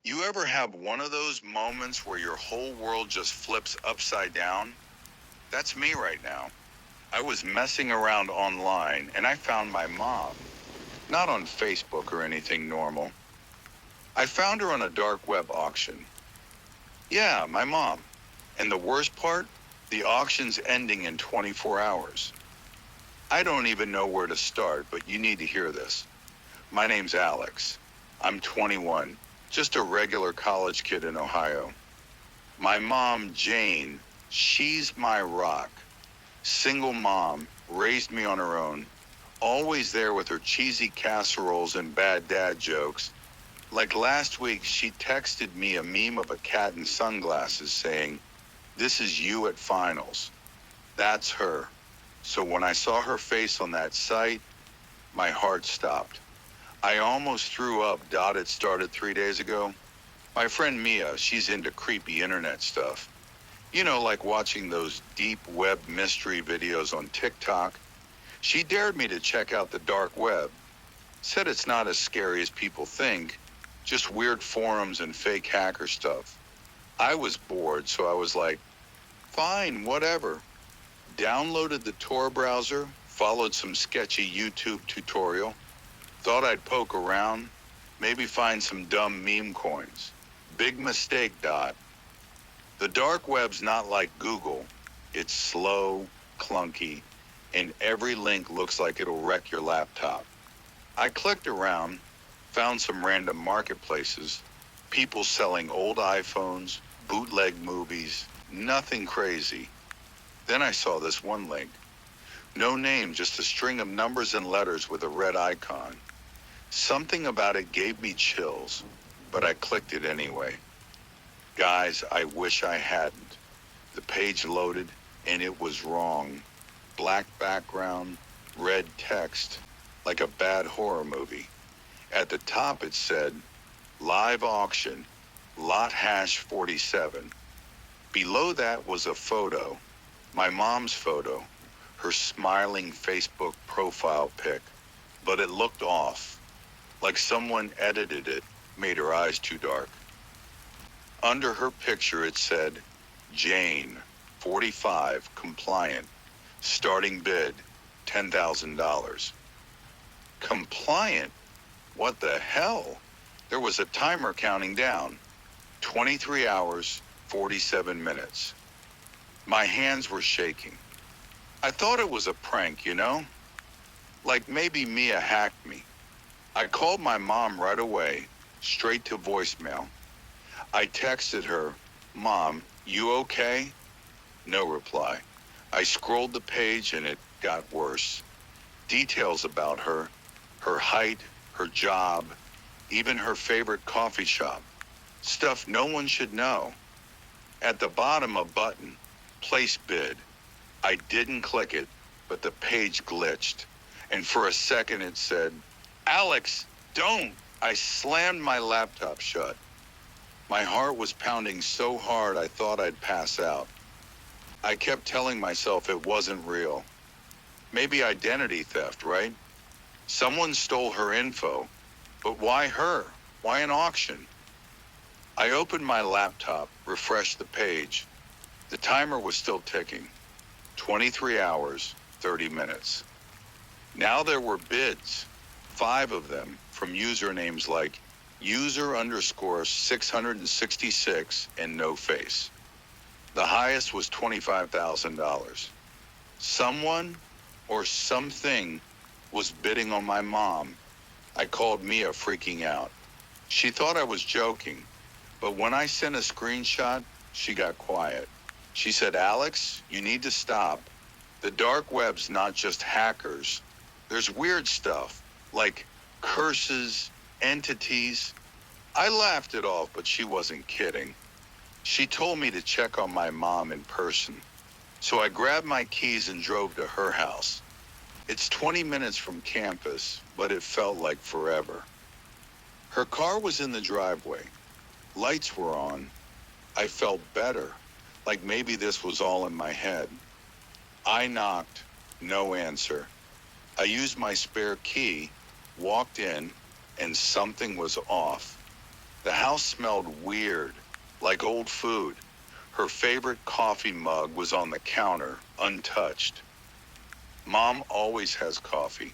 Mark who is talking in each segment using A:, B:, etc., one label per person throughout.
A: You ever have one of those moments where your whole world just flips upside down? That's me right now. I was messing around online and I found my mom. Not on Facebook or anything normal. I found her on a dark web auction. Yeah, my mom. And the worst part? The auction's ending in 24 hours. I don't even know where to start, but you need to hear this. My name's Alex. I'm 21, just a regular college kid in Ohio. My mom, Jane, she's my rock. Single mom, raised me on her own, always there with her cheesy casseroles and bad dad jokes. Like last week, she texted me a meme of a cat in sunglasses saying, "This is you at finals." That's her. So when I saw her face on that site, my heart stopped. I almost threw up. It started 3 days ago. My friend Mia, she's into creepy internet stuff. You know, like watching those deep web mystery videos on TikTok. She dared me to check out the dark web. Said it's not as scary as people think, just weird forums and fake hacker stuff. I was bored, so I was like, fine, whatever. Downloaded the Tor browser, followed some sketchy YouTube tutorial, thought I'd poke around, maybe find some dumb meme coins. Big mistake, Dot. The dark web's not like Google. It's slow, clunky, and every link looks like it'll wreck your laptop. I clicked around, found some random marketplaces, people selling old iPhones, bootleg movies, nothing crazy. Then I saw this one link. No name, just a string of numbers and letters with a red icon. Something about it gave me chills, but I clicked it anyway. Guys, I wish I hadn't. The page loaded, and it was wrong. Black background, red text, like a bad horror movie. At the top it said, live auction, lot hash 47. Below that was a photo, my mom's photo, her smiling Facebook profile pic, but it looked off, like someone edited it, made her eyes too dark. Under her picture it said, Jane, 45, compliant, starting bid, $10,000. Compliant? What the hell? There was a timer counting down. 23 hours, 47 minutes. My hands were shaking. I thought it was a prank, you know? Like maybe Mia hacked me. I called my mom right away, straight to voicemail. I texted her, Mom, you okay? No reply. I scrolled the page and it got worse. Details about her, her height, her job, even her favorite coffee shop. Stuff no one should know. At the bottom, a button, place bid. I didn't click it, but the page glitched. And for a second it said, Alex, don't! I slammed my laptop shut. My heart was pounding so hard I thought I'd pass out. I kept telling myself it wasn't real. Maybe identity theft, right? Someone stole her info. But why her? Why an auction? I opened my laptop, refreshed the page. The timer was still ticking. 23 hours, 30 minutes. Now there were bids, 5 of them, from usernames like user_666 and no face. The highest was $25,000. Someone or something was bidding on my mom. I called Mia, freaking out. She thought I was joking, but when I sent a screenshot, she got quiet. She said, Alex, you need to stop. The dark web's not just hackers. There's weird stuff, like curses, entities. I laughed it off, but she wasn't kidding. She told me to check on my mom in person. So I grabbed my keys and drove to her house. It's 20 minutes from campus, but it felt like forever. Her car was in the driveway. Lights were on. I felt better, like maybe this was all in my head. I knocked, no answer. I used my spare key, walked in, and something was off. The house smelled weird, like old food. Her favorite coffee mug was on the counter, untouched. Mom always has coffee.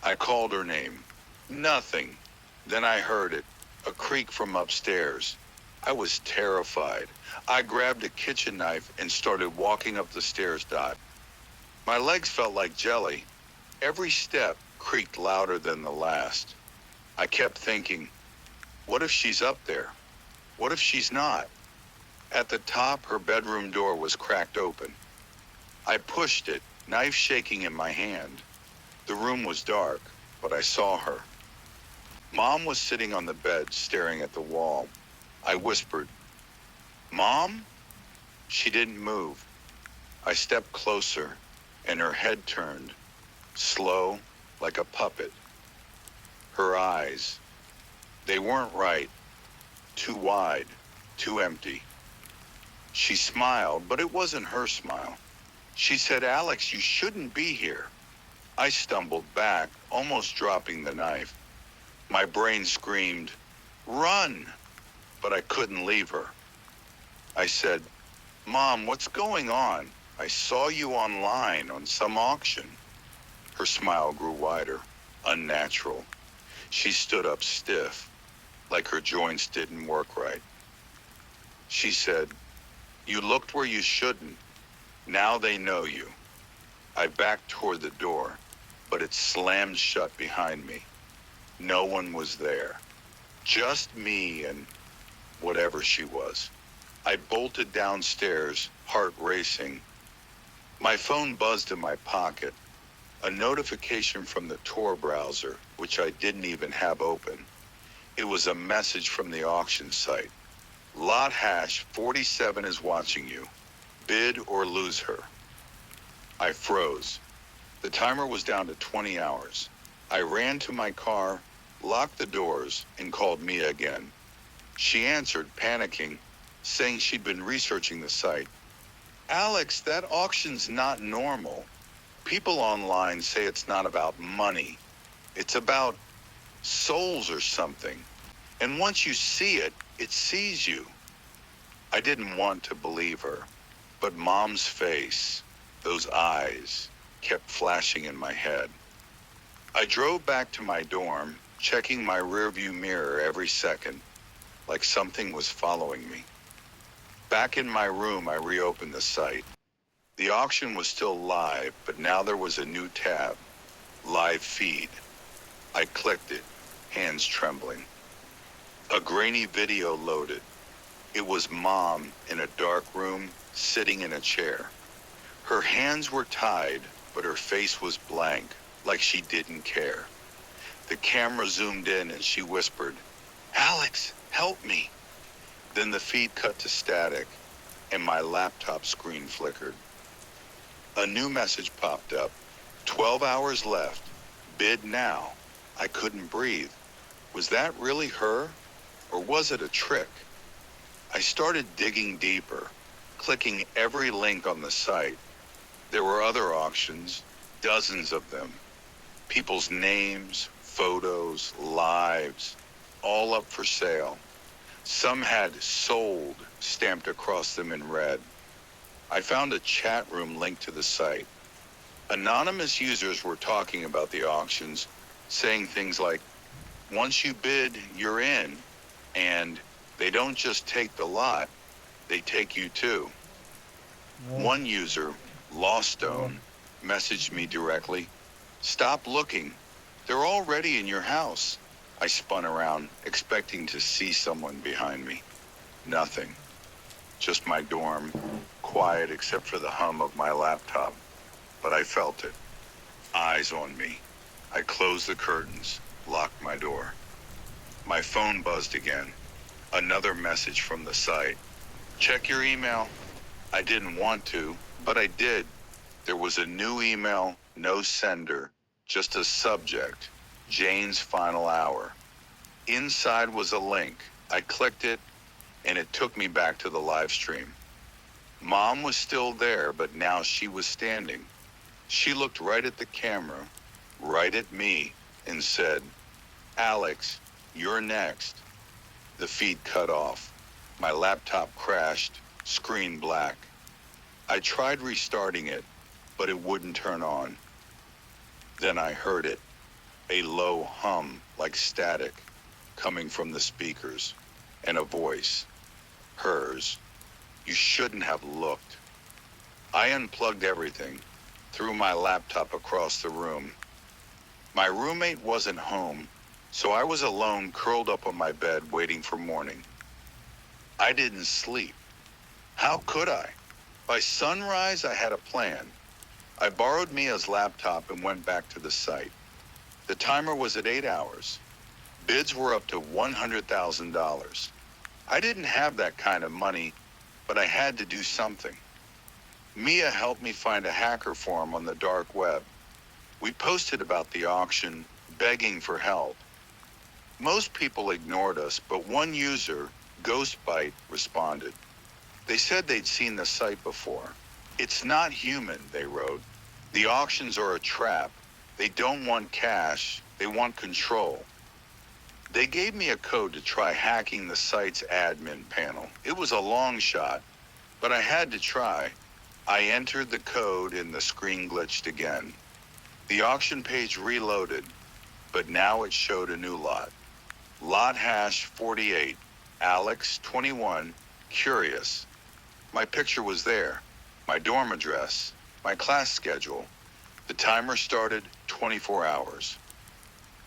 A: I called her name. Nothing. Then I heard it, a creak from upstairs. I was terrified. I grabbed a kitchen knife and started walking up the stairs. My legs felt like jelly. Every step creaked louder than the last. I kept thinking, what if she's up there? What if she's not? At the top, her bedroom door was cracked open. I pushed it, knife shaking in my hand. The room was dark, but I saw her. Mom was sitting on the bed, staring at the wall. I whispered, "Mom?" She didn't move. I stepped closer, and her head turned, slow, like a puppet. Her eyes, they weren't right, too wide, too empty. She smiled, but it wasn't her smile. She said, "Alex, you shouldn't be here." I stumbled back, almost dropping the knife. My brain screamed, "Run!" But I couldn't leave her. I said, "Mom, what's going on? I saw you online on some auction." Her smile grew wider, unnatural. She stood up stiff, like her joints didn't work right. She said, "You looked where you shouldn't. Now they know you." I backed toward the door, but it slammed shut behind me. No one was there. Just me and whatever she was. I bolted downstairs, heart racing. My phone buzzed in my pocket. A notification from the Tor browser, which I didn't even have open. It was a message from the auction site. Lot hash 47 is watching you. Bid or lose her. I froze. The timer was down to 20 hours. I ran to my car, locked the doors, and called Mia again. She answered, panicking, saying she'd been researching the site. "Alex, that auction's not normal. People online say it's not about money. It's about souls or something. And once you see it, it sees you." I didn't want to believe her, but Mom's face, those eyes, kept flashing in my head. I drove back to my dorm, checking my rearview mirror every second, like something was following me. Back in my room, I reopened the site. The auction was still live, but now there was a new tab, Live Feed. I clicked it, hands trembling. A grainy video loaded. It was Mom in a dark room, sitting in a chair. Her hands were tied, but her face was blank, like she didn't care. The camera zoomed in and she whispered, "Alex, help me." Then the feed cut to static, and my laptop screen flickered. A new message popped up. 12 hours left. Bid now. I couldn't breathe. Was that really her? Or was it a trick? I started digging deeper, clicking every link on the site. There were other auctions, dozens of them. People's names, photos, lives, all up for sale. Some had "sold" stamped across them in red. I found a chat room linked to the site. Anonymous users were talking about the auctions, saying things like, "Once you bid, you're in," and "They don't just take the lot, they take you too." One user, Lawstone, messaged me directly, "Stop looking. They're already in your house." I spun around, expecting to see someone behind me. Nothing. Just my dorm, quiet except for the hum of my laptop. But I felt it. Eyes on me. I closed the curtains, locked my door. My phone buzzed again. Another message from the site. "Check your email." I didn't want to, but I did. There was a new email, no sender, just a subject, "Jane's final hour." Inside was a link. I clicked it, and it took me back to the live stream. Mom was still there, but now she was standing. She looked right at the camera, right at me, and said, "Alex, you're next." The feed cut off. My laptop crashed, screen black. I tried restarting it, but it wouldn't turn on. Then I heard it, a low hum like static coming from the speakers, and a voice, hers. You shouldn't have looked. I unplugged everything, threw my laptop across the room. My roommate wasn't home, so I was alone curled up on my bed waiting for morning. I didn't sleep. How could I? By sunrise, I had a plan. I borrowed Mia's laptop and went back to the site. The timer was at 8 hours. Bids were up to $100,000. I didn't have that kind of money, but I had to do something. Mia helped me find a hacker forum on the dark web. We posted about the auction, begging for help. Most people ignored us, but one user, Ghostbite, responded. They said they'd seen the site before. It's not human, they wrote. The auctions are a trap. They don't want cash, they want control. They gave me a code to try hacking the site's admin panel. It was a long shot, but I had to try. I entered the code and the screen glitched again. The auction page reloaded, but now it showed a new lot. Lot hash 48, Alex 21, curious. My picture was there, my dorm address, my class schedule. The timer started 24 hours.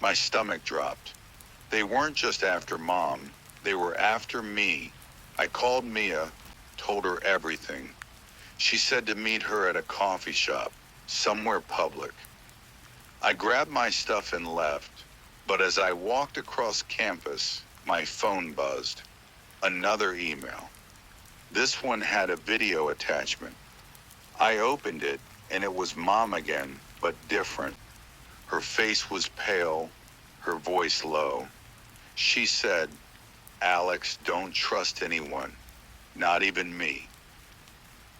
A: My stomach dropped. They weren't just after Mom, they were after me. I called Mia, told her everything. She said to meet her at a coffee shop, somewhere public. I grabbed my stuff and left, but as I walked across campus, my phone buzzed. Another email. This one had a video attachment. I opened it, and it was Mom again, but different. Her face was pale, her voice low. She said, Alex, don't trust anyone, not even me.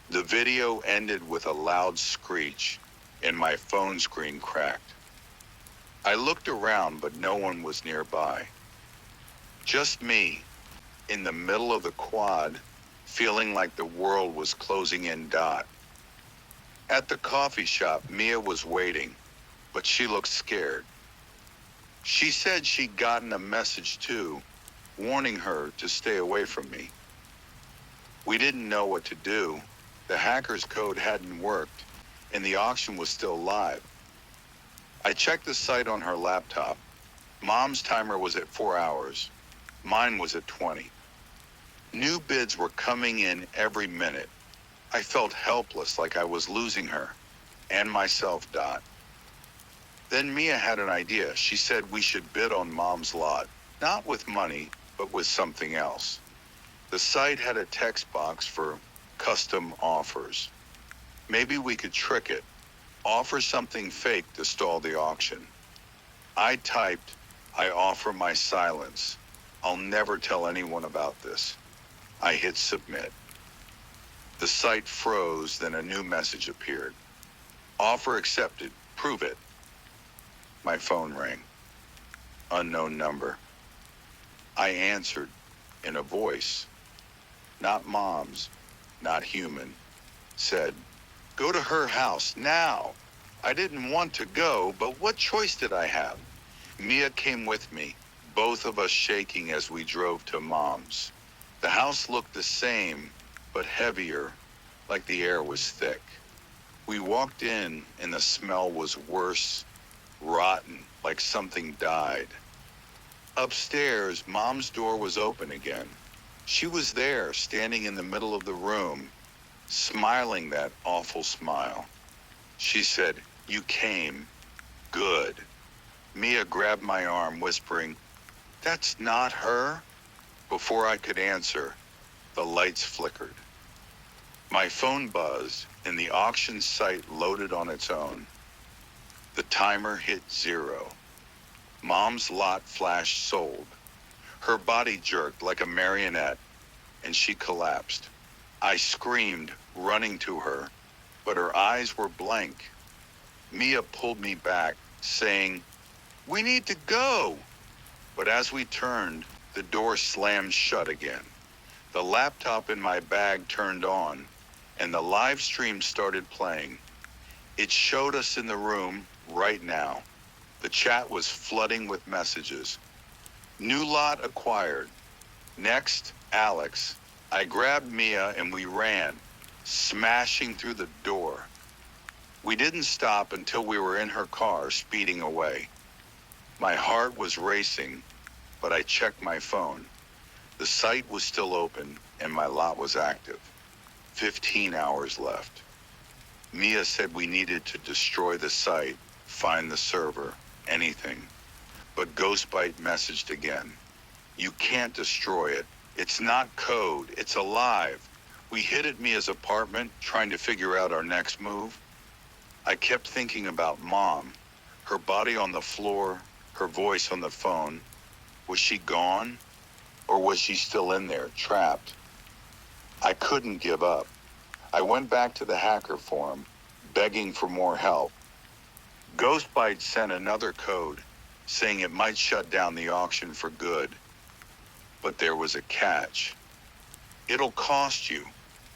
A: The video ended with a loud screech, and my phone screen cracked. I looked around, but no one was nearby. Just me, in the middle of the quad, feeling like the world was closing in dot. At the coffee shop, Mia was waiting, but she looked scared. She said she'd gotten a message too, warning her to stay away from me. We didn't know what to do. The hacker's code hadn't worked, and the auction was still live. I checked the site on her laptop. Mom's timer was at 4 hours. Mine was at 20. New bids were coming in every minute. I felt helpless, like I was losing her, and myself, Dot. Then Mia had an idea. She said we should bid on Mom's lot, not with money, but with something else. The site had a text box for custom offers. Maybe we could trick it, offer something fake to stall the auction. I typed, I offer my silence. I'll never tell anyone about this. I hit submit. The site froze, then a new message appeared. Offer accepted, prove it. My phone rang. Unknown number. I answered in a voice, not Mom's, not human, said, go to her house now. I didn't want to go, but what choice did I have? Mia came with me, both of us shaking as we drove to Mom's. The house looked the same, but heavier, like the air was thick. We walked in, and the smell was worse, rotten, like something died. Upstairs, Mom's door was open again. She was there, standing in the middle of the room, smiling that awful smile. She said, you came. Good. Mia grabbed my arm, whispering, that's not her. Before I could answer, the lights flickered. My phone buzzed, and the auction site loaded on its own. The timer hit 0. Mom's lot flashed sold. Her body jerked like a marionette, and she collapsed. I screamed, running to her, but her eyes were blank. Mia pulled me back, saying, we need to go. But as we turned, The door slammed shut again. The laptop in my bag turned on, and the live stream started playing. It showed us in the room right now. The chat was flooding with messages. New lot acquired. Next, Alex. I grabbed Mia and we ran, smashing through the door. We didn't stop until we were in her car, speeding away. My heart was racing, but I checked my phone. The site was still open and my lot was active. 15 hours left. Mia said we needed to destroy the site, find the server, anything. But Ghostbite messaged again. You can't destroy it. It's not code, it's alive. We hid at Mia's apartment, trying to figure out our next move. I kept thinking about Mom, her body on the floor, her voice on the phone. Was she gone? Or was she still in there, trapped? I couldn't give up. I went back to the hacker forum, begging for more help. Ghostbite sent another code, saying it might shut down the auction for good. But there was a catch. It'll cost you,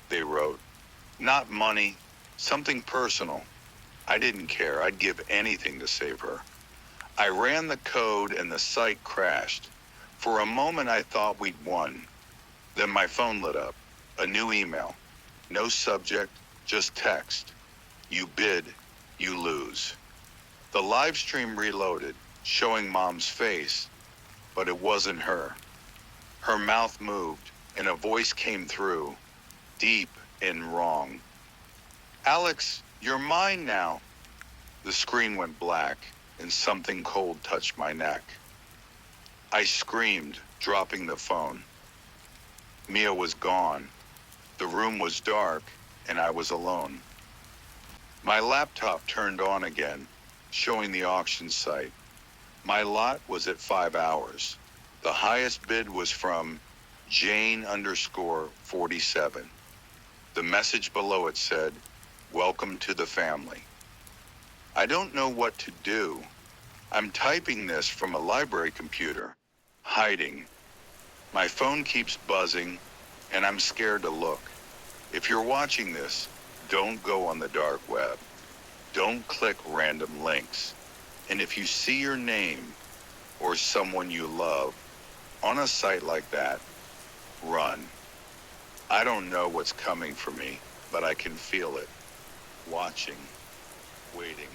A: they wrote. Not money, something personal. I didn't care. I'd give anything to save her. I ran the code and the site crashed. For a moment, I thought we'd won. Then my phone lit up. A new email. No subject, just text. You bid, you lose. The live stream reloaded, showing Mom's face, but it wasn't her. Her mouth moved, and a voice came through, deep and wrong. Alex, you're mine now. The screen went black, and something cold touched my neck. I screamed, dropping the phone. Mia was gone. The room was dark, and I was alone. My laptop turned on again, showing the auction site. My lot was at 5 hours. The highest bid was from Jane_47. The message below it said, "Welcome to the family." I don't know what to do. I'm typing this from a library computer, hiding. My phone keeps buzzing, and I'm scared to look. If you're watching this, don't go on the dark web. Don't click random links. And if you see your name or someone you love on a site like that, run. I don't know what's coming for me, but I can feel it. Watching, waiting.